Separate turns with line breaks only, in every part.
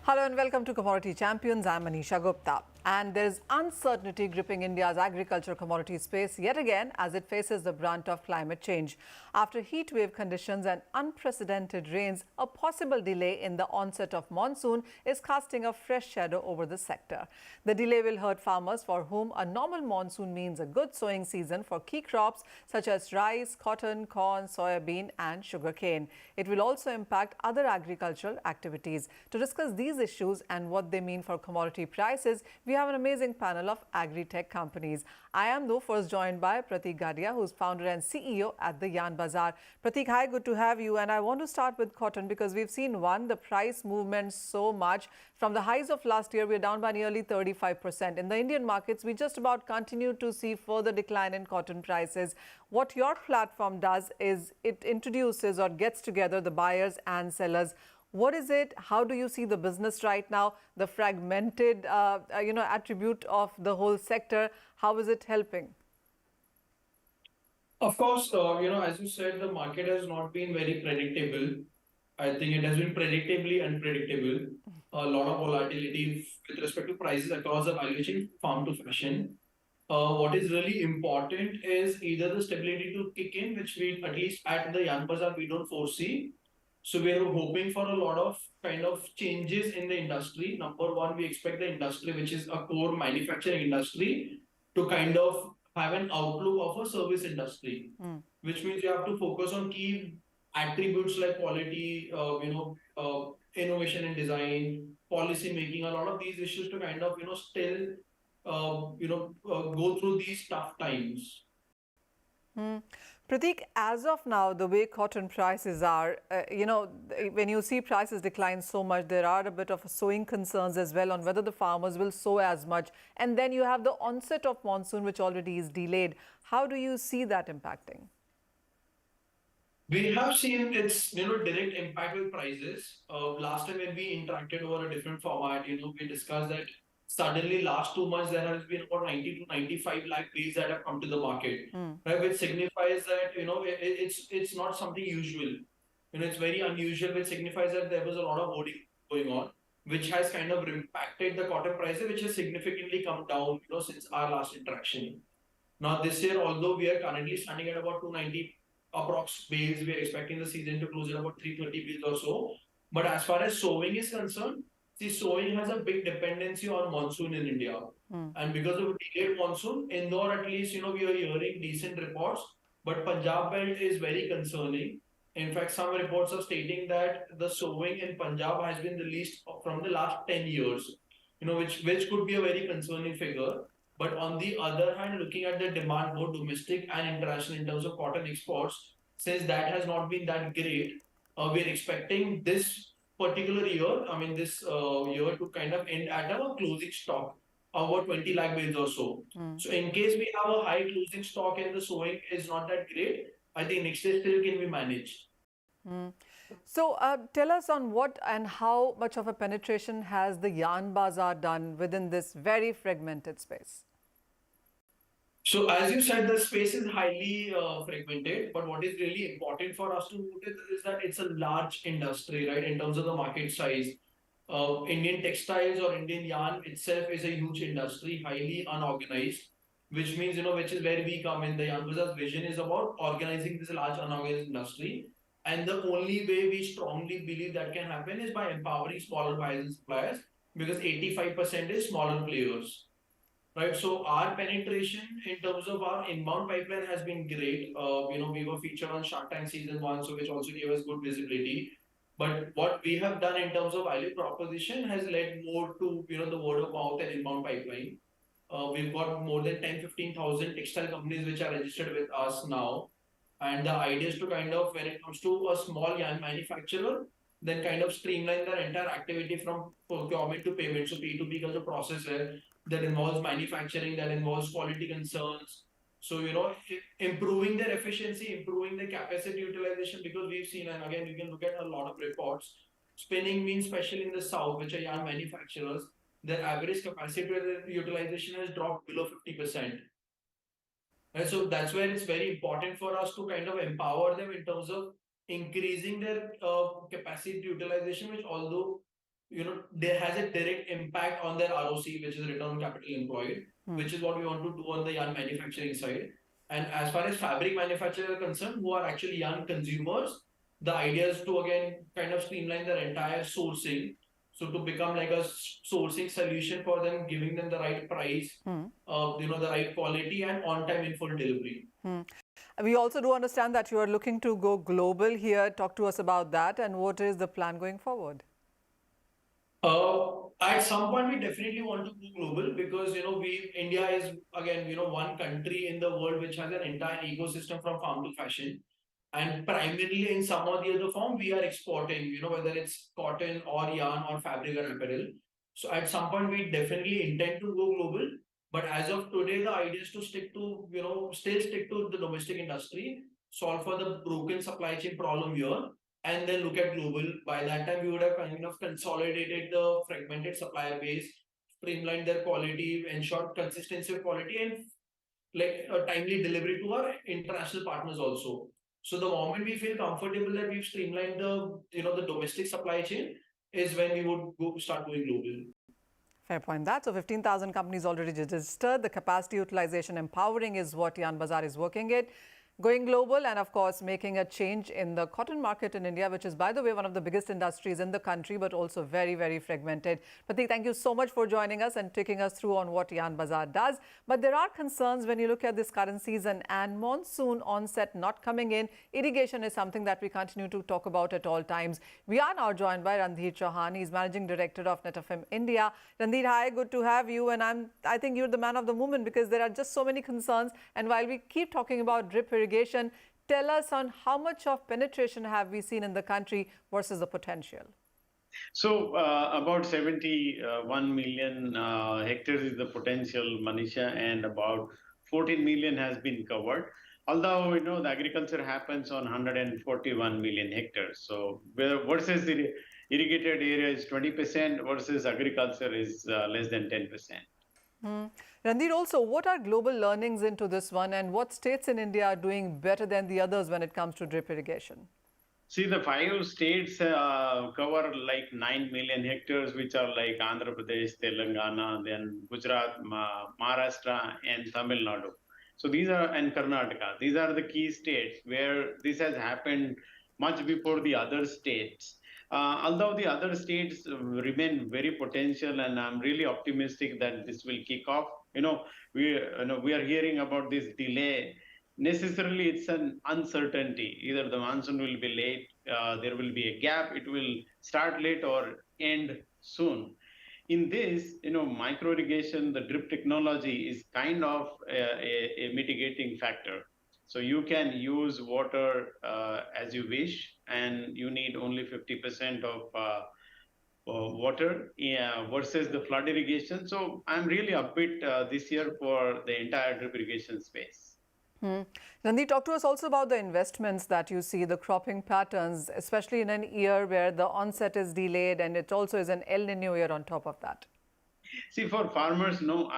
Hello and welcome to Commodity Champions. I'm Manisha Gupta. And there is uncertainty gripping India's agriculture commodity space yet again as it faces the brunt of climate change. After heat wave conditions and unprecedented rains, a possible delay in the onset of monsoon is casting a fresh shadow over the sector. The delay will hurt farmers for whom a normal monsoon means a good sowing season for key crops such as rice, cotton, corn, soybean and sugarcane. It will also impact other agricultural activities. To discuss these issues and what they mean for commodity prices, we have an amazing panel of agri-tech companies. I am though first joined by Pratik Gadia, who's founder and CEO at the Yarn Bazaar. Pratik, hi, good to have you. And I want to start with cotton because we've seen the price movement so much. From the highs of last year, we're down by nearly 35%. In the Indian markets, we just about continue to see further decline in cotton prices. What your platform does is it introduces or gets together the buyers and sellers. What is it? How do you see the business right now? The fragmented, attribute of the whole sector. How is it helping?
Of course, as you said, the market has not been very predictable. I think it has been predictably unpredictable. A lot of volatility with respect to prices across the value chain, farm to fashion. What is really important is either the stability to kick in, which we, at least at the Yarn Bazaar, we don't foresee. So we are hoping for a lot of kind of changes in the industry. Number one, we expect the industry, which is a core manufacturing industry, to kind of have an outlook of a service industry, which means you have to focus on key attributes like quality, innovation and design, policy making, a lot of these issues to kind of, still, go through these tough times.
Pratik, as of now, the way cotton prices are, when you see prices decline so much, there are a bit of sowing concerns as well on whether the farmers will sow as much. And then you have the onset of monsoon, which already is delayed. How do you see that impacting?
We have seen its direct impact with prices. Last time when we interacted over a different format, we discussed that suddenly last 2 months there has been about 90 to 95 lakh bees that have come to the market, right? Which signifies that it's not something usual. It's very unusual, which signifies that there was a lot of hoarding going on, which has kind of impacted the cotton prices, which has significantly come down, since our last interaction. Now this year, although we are currently standing at about 290 approx bales, we are expecting the season to close at about 330 bales or so. But as far as sowing is concerned, see, sowing has a big dependency on monsoon in India. And because of delayed monsoon, Indore at least, we are hearing decent reports, but Punjab belt is very concerning. In fact, some reports are stating that the sowing in Punjab has been the least from the last 10 years, which could be a very concerning figure. But on the other hand, looking at the demand, both domestic and international in terms of cotton exports, since that has not been that great, we're expecting this particular year, this year to kind of end at a closing stock of about 20 lakh bales or so. So in case we have a high closing stock and the sowing is not that great, I think next year still can be managed.
So tell us on what and how much of a penetration has the Yarn Bazaar done within this very fragmented space?
So as you said, the space is highly fragmented, but what is really important for us to notice is that it's a large industry, right, in terms of the market size. Indian textiles or Indian yarn itself is a huge industry, highly unorganized, which means, which is where we come in. The Yarn Bazaar's vision is about organizing this large unorganized industry. And the only way we strongly believe that can happen is by empowering smaller buyers and suppliers, because 85% is smaller players. Right, so our penetration in terms of our inbound pipeline has been great. We were featured on Shark Tank season 1, so which also gave us good visibility. But what we have done in terms of value proposition has led more to the word of mouth and inbound pipeline. We've got more than 10-15,000 textile companies which are registered with us now. And the idea is to kind of, when it comes to a small yarn manufacturer, then kind of streamline their entire activity from procurement to payment. So P2P as a process that involves manufacturing, that involves quality concerns. So, improving their efficiency, improving their capacity utilization, because we've seen, and again, you can look at a lot of reports, spinning means, especially in the south, which are yarn manufacturers, their average capacity utilization has dropped below 50%. And so that's where it's very important for us to kind of empower them in terms of increasing their capacity utilization, which although there has a direct impact on their ROC, which is return on capital employed, which is what we want to do on the yarn manufacturing side. And as far as fabric manufacturers are concerned, who are actually yarn consumers, the idea is to again kind of streamline their entire sourcing. So to become like a sourcing solution for them, giving them the right price, the right quality and on time in full delivery.
We also do understand that you are looking to go global here. Talk to us about that and what is the plan going forward?
At some point, we definitely want to go global because India is again one country in the world which has an entire ecosystem from farm to fashion, and primarily in some or the other form we are exporting. Whether it's cotton or yarn or fabric or apparel. So at some point, we definitely intend to go global. But as of today, the idea is to stick to still stick to the domestic industry, solve for the broken supply chain problem here and then look at global. By that time, we would have kind of consolidated the fragmented supplier base, streamlined their quality, ensured consistency of quality, and like a timely delivery to our international partners also. So the moment we feel comfortable that we've streamlined the domestic supply chain is when we would start going global.
Fair point that. So 15,000 companies already registered. The capacity utilization empowering is what Yarn Bazaar is working at. Going global and, of course, making a change in the cotton market in India, which is, by the way, one of the biggest industries in the country, but also very, very fragmented. Pratik, thank you so much for joining us and taking us through on what Yarn Bazaar does. But there are concerns when you look at this current season and monsoon onset not coming in. Irrigation is something that we continue to talk about at all times. We are now joined by Randhir Chauhan. He's Managing Director of Netafim India. Randhir, hi, good to have you. And I think you're the man of the moment because there are just so many concerns. And while we keep talking about drip irrigation, tell us on how much of penetration have we seen in the country versus the potential?
So about 71 million hectares is the potential, Manisha, and about 14 million has been covered. Although the agriculture happens on 141 million hectares. So versus the irrigated area is 20% versus agriculture is less than 10%.
Randhir, also, what are global learnings into this one and what states in India are doing better than the others when it comes to drip irrigation?
See, the 5 states cover like 9 million hectares, which are like Andhra Pradesh, Telangana, then Gujarat, Maharashtra, and Tamil Nadu. So these are, and Karnataka. These are the key states where this has happened much before the other states. Although the other states remain very potential, and I'm really optimistic that this will kick off. We are hearing about this delay. Necessarily, it's an uncertainty. Either the monsoon will be late, there will be a gap, it will start late or end soon. In this, micro irrigation, the drip technology is kind of a mitigating factor. So you can use water as you wish, and you need only 50% of water versus the flood irrigation. So I'm really upbeat this year for the entire drip irrigation space.
Randhir, talk to us also about the investments that you see, the cropping patterns, especially in an year where the onset is delayed and it also is an El Nino year on top of that.
See, for farmers, no,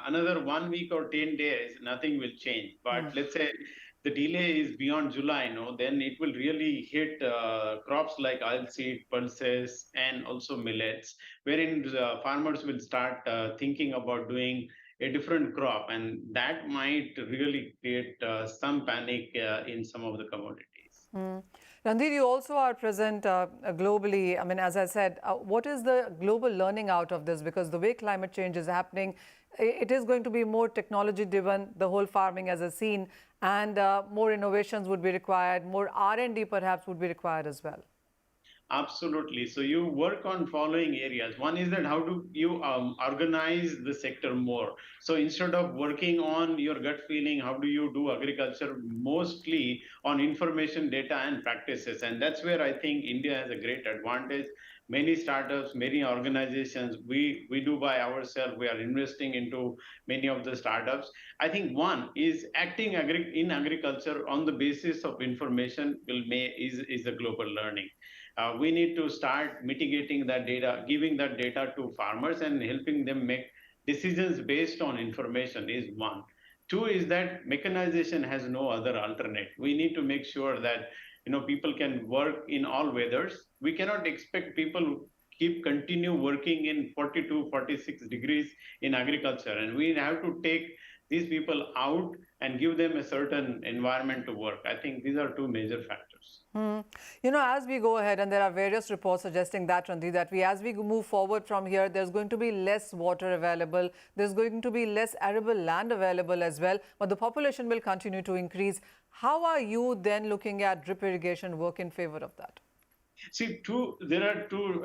another 1 week or 10 days, nothing will change. But let's say the delay is beyond July, then it will really hit crops like oilseed, pulses, and also millets, wherein farmers will start thinking about doing a different crop, and that might really create some panic in some of the commodities.
Randhir, you also are present globally. I mean, as I said, what is the global learning out of this? Because the way climate change is happening, it is going to be more technology-driven, the whole farming as a scene, and more innovations would be required, more R&D perhaps would be required as well.
Absolutely. So you work on following areas. One is that how do you organize the sector more? So instead of working on your gut feeling, how do you do agriculture mostly on information, data, and practices? And that's where I think India has a great advantage. Many startups, many organizations, we do by ourselves. We are investing into many of the startups. I think one is acting in agriculture on the basis of information is the global learning. We need to start mitigating that data, giving that data to farmers and helping them make decisions based on information is one. Two is that mechanization has no other alternate. We need to make sure that people can work in all weathers. We cannot expect people continue working in 42, 46 degrees in agriculture. And we have to take these people out and give them a certain environment to work. I think these are two major factors.
You know, as we go ahead, and there are various reports suggesting that, Randeep, that as we move forward from here, there's going to be less water available, there's going to be less arable land available as well, but the population will continue to increase. How are you then looking at drip irrigation work in favor of that?
See, there are two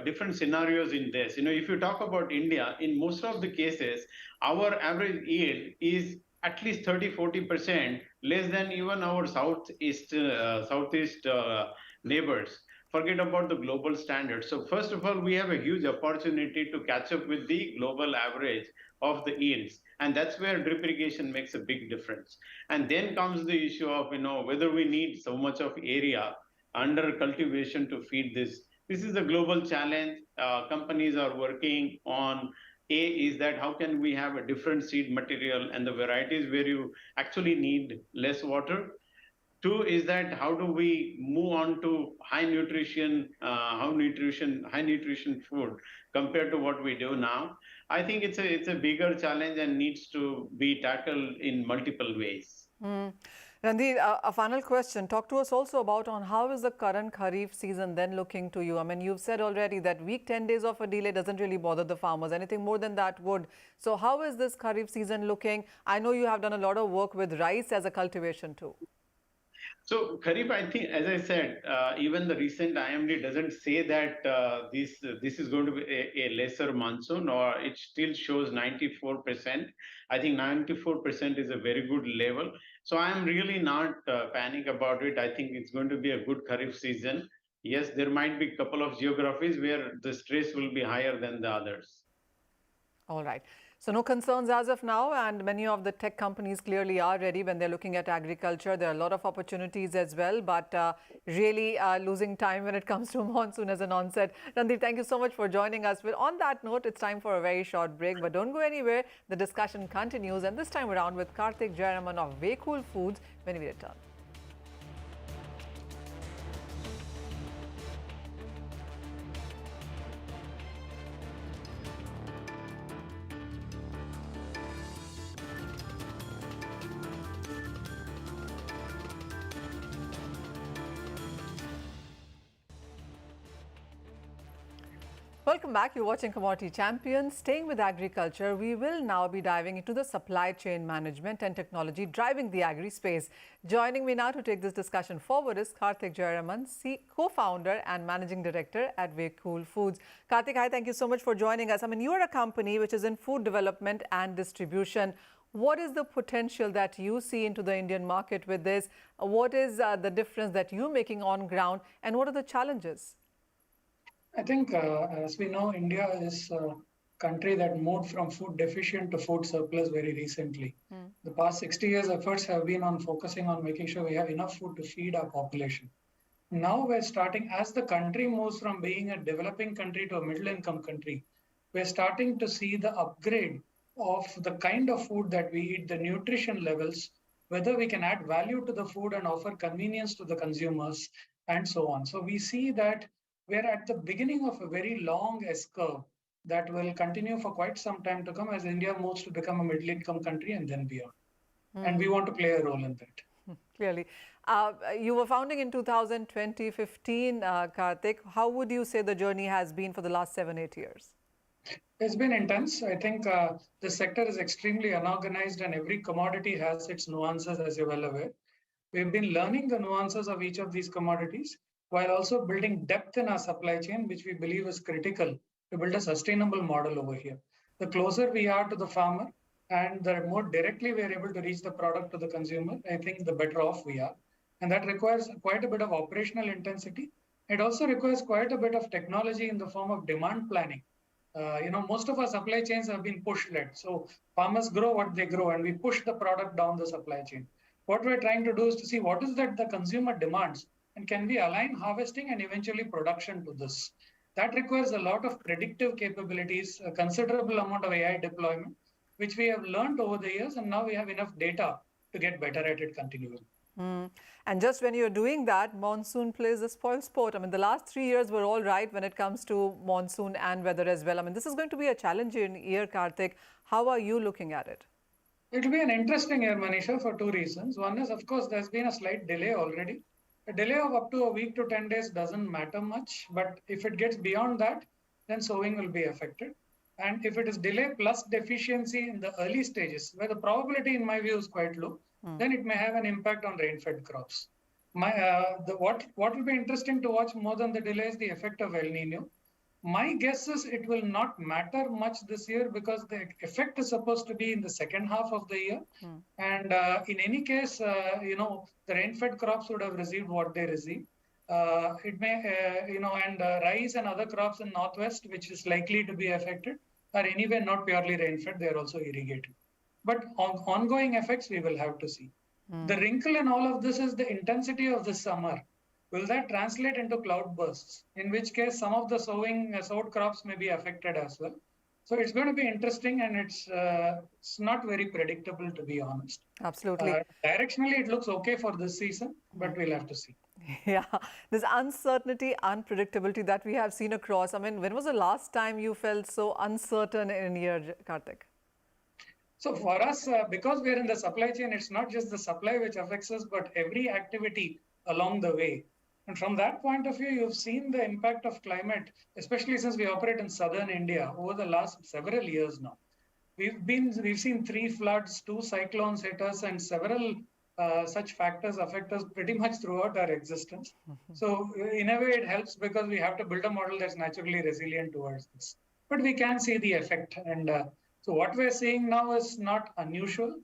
different scenarios in this. You know, if you talk about India, in most of the cases, our average yield is at least 30–40% less than even our southeast neighbors. Forget about the global standards. So first of all, we have a huge opportunity to catch up with the global average of the yields. And that's where drip irrigation makes a big difference. And then comes the issue of, you know, whether we need so much of area under cultivation to feed this. This is a global challenge. Companies are working on. Is that how can we have a different seed material and the varieties where you actually need less water? Two is that how do we move on to high nutrition food compared to what we do now? I think it's a bigger challenge and needs to be tackled in multiple ways.
Randeep, a final question. Talk to us also about on how is the current Kharif season then looking to you? I mean, you've said already that week 10 days of a delay doesn't really bother the farmers. Anything more than that would. So how is this Kharif season looking? I know you have done a lot of work with rice as a cultivation too.
So Kharif, I think, as I said, even the recent IMD doesn't say that this is going to be a lesser monsoon, or it still shows 94%. I think 94% is a very good level. So I'm really not panic about it. I think it's going to be a good Kharif season. Yes, there might be a couple of geographies where the stress will be higher than the others.
All right. So no concerns as of now, and many of the tech companies clearly are ready when they're looking at agriculture. There are a lot of opportunities as well, but really losing time when it comes to monsoon as an onset. Randeep, thank you so much for joining us. Well, on that note, it's time for a very short break, but don't go anywhere. The discussion continues, and this time around with Pratik Gadia of Waycool Foods when we return. Welcome back. You're watching Commodity Champions. Staying with agriculture, we will now be diving into the supply chain management and technology driving the agri space. Joining me now to take this discussion forward is Pratik Gadia, co-founder and managing director at Waycool Foods. Pratik, hi, thank you so much for joining us. I mean, you are a company which is in food development and distribution. What is the potential that you see into the Indian market with this? What is the difference that you're making on ground, and what are the challenges?
I think, as we know, India is a country that moved from food deficient to food surplus very recently. The past 60 years efforts have been on focusing on making sure we have enough food to feed our population. Now we're starting, as the country moves from being a developing country to a middle income country, we're starting to see the upgrade of the kind of food that we eat, the nutrition levels, whether we can add value to the food and offer convenience to the consumers, and so on. So we see that we're at the beginning of a very long S-curve that will continue for quite some time to come as India moves to become a middle-income country and then beyond. And we want to play a role in that.
Clearly. You were founding in 2015, Pratik. How would you say the journey has been for the last 7–8 years?
It's been intense. I think the sector is extremely unorganized and every commodity has its nuances, as you're well aware. We've been learning the nuances of each of these commodities, while also building depth in our supply chain, which we believe is critical to build a sustainable model over here. The closer we are to the farmer and the more directly we are able to reach the product to the consumer, I think the better off we are. And that requires quite a bit of operational intensity. It also requires quite a bit of technology in the form of demand planning. Most of our supply chains have been push-led. So farmers grow what they grow and we push the product down the supply chain. What we're trying to do is to see what is that the consumer demands, and can we align harvesting and eventually production to this? That requires a lot of predictive capabilities, a considerable amount of AI deployment, which we have learned over the years, and now we have enough data to get better at it continually.
And just when you're doing that, monsoon plays the spoil sport. I mean, the last 3 years were all right when it comes to monsoon and weather as well. I mean, this is going to be a challenging year, Karthik. How are you looking at it?
It will be an interesting year, Manisha, for two reasons. One is, of course, there's been a slight delay already. A delay of up to a week to 10 days doesn't matter much, but if it gets beyond that, then sowing will be affected. And if it is delay plus deficiency in the early stages, where the probability, in my view, is quite low, then it may have an impact on rain-fed crops. What will be interesting to watch more than the delay is the effect of El Nino. My guess is it will not matter much this year because the effect is supposed to be in the second half of the year. And in any case, the rain-fed crops would have received what they received. It may, rice and other crops in Northwest, which is likely to be affected, are anyway not purely rain-fed, they are also irrigated. But ongoing effects, we will have to see. The wrinkle in all of this is the intensity of the summer. Will that translate into cloud bursts? In which case, some of the sowed crops may be affected as well. So it's going to be interesting, and it's not very predictable, to be honest.
Absolutely.
Directionally, it looks okay for this season, but we'll have to see.
Yeah, this uncertainty, unpredictability that we have seen across. I mean, when was the last time you felt so uncertain in a year, Karthik?
So for us, because we're in the supply chain, it's not just the supply which affects us, but every activity along the way. And from that point of view, you've seen the impact of climate, especially since we operate in southern India over the last several years now. We've seen 3 floods, 2 cyclones hit us, and several such factors affect us pretty much throughout our existence. So in a way, it helps because we have to build a model that's naturally resilient towards this. But we can see the effect. And so what we're seeing now is not unusual,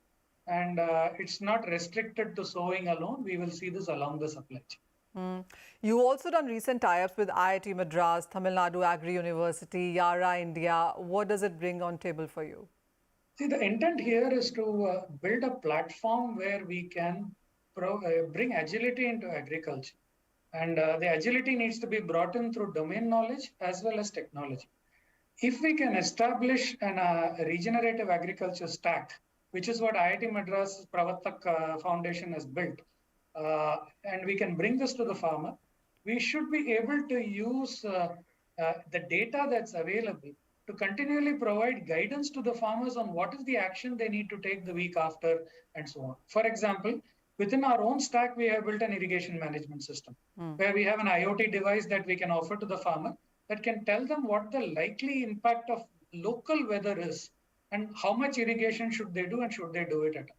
and it's not restricted to sowing alone. We will see this along the supply chain.
You also done recent tie-ups with IIT Madras, Tamil Nadu Agri University, Yara India. What does it bring on table for you?
See, the intent here is to build a platform where we can bring agility into agriculture. And the agility needs to be brought in through domain knowledge as well as technology. If we can establish a regenerative agriculture stack, which is what IIT Madras Pratik Foundation has built, and we can bring this to the farmer, we should be able to use the data that's available to continually provide guidance to the farmers on what is the action they need to take the week after and so on. For example, within our own stack, we have built an irrigation management system where we have an IoT device that we can offer to the farmer that can tell them what the likely impact of local weather is and how much irrigation should they do and should they do it at all.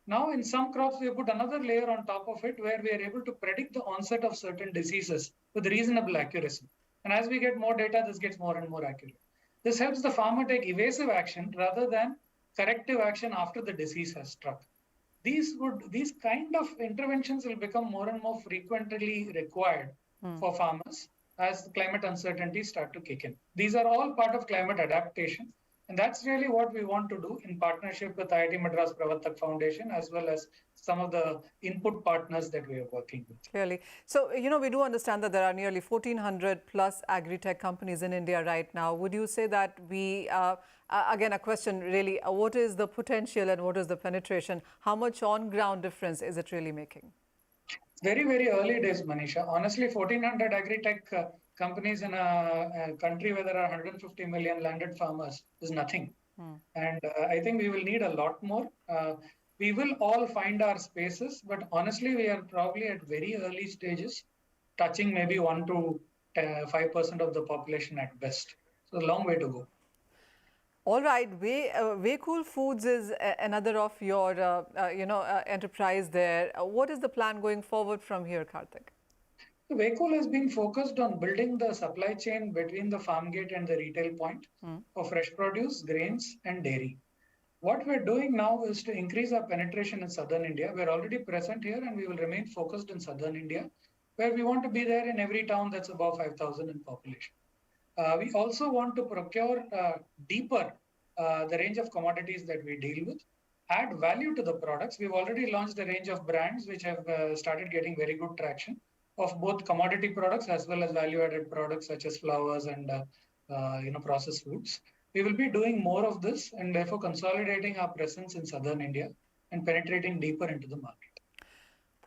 Now, in some crops, we put another layer on top of it where we are able to predict the onset of certain diseases with reasonable accuracy. And as we get more data, this gets more and more accurate. This helps the farmer take evasive action rather than corrective action after the disease has struck. These kind of interventions will become more and more frequently required for farmers as climate uncertainties start to kick in. These are all part of climate adaptation. And that's really what we want to do in partnership with IIT Madras Pratik Foundation, as well as some of the input partners that we are working with.
Clearly. So, we do understand that there are nearly 1,400 plus agri-tech companies in India right now. Would you say that we, again, a question really, what is the potential and what is the penetration? How much on-ground difference is it really making?
Very, very early days, Manisha. Honestly, 1,400 agri-tech companies in a country where there are 150 million landed farmers is nothing. And I think we will need a lot more. We will all find our spaces, but honestly, we are probably at very early stages, touching maybe 1 to 5% of the population at best. So a long way to go.
All right, Way Cool Foods is another of your, enterprise there. What is the plan going forward from here, Karthik?
Waycool has been focused on building the supply chain between the farm gate and the retail point for fresh produce, grains, and dairy. What we're doing now is to increase our penetration in southern India. We're already present here and we will remain focused in southern India, where we want to be there in every town that's above 5,000 in population. We also want to procure deeper the range of commodities that we deal with, add value to the products. We've already launched a range of brands which have started getting very good traction of both commodity products as well as value-added products such as flowers and processed foods. We will be doing more of this and therefore consolidating our presence in southern India and penetrating deeper into the market.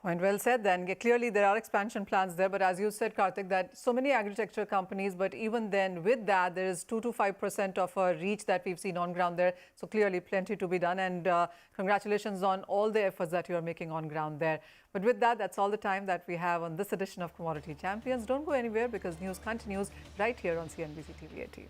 Point well said then. Yeah, clearly there are expansion plans there, but as you said, Karthik, that so many agriculture companies, but even then with that, there is 2 to 5% of a reach that we've seen on ground there. So clearly plenty to be done, and congratulations on all the efforts that you are making on ground there. But with that, that's all the time that we have on this edition of Commodity Champions. Don't go anywhere because news continues right here on CNBC TV 18.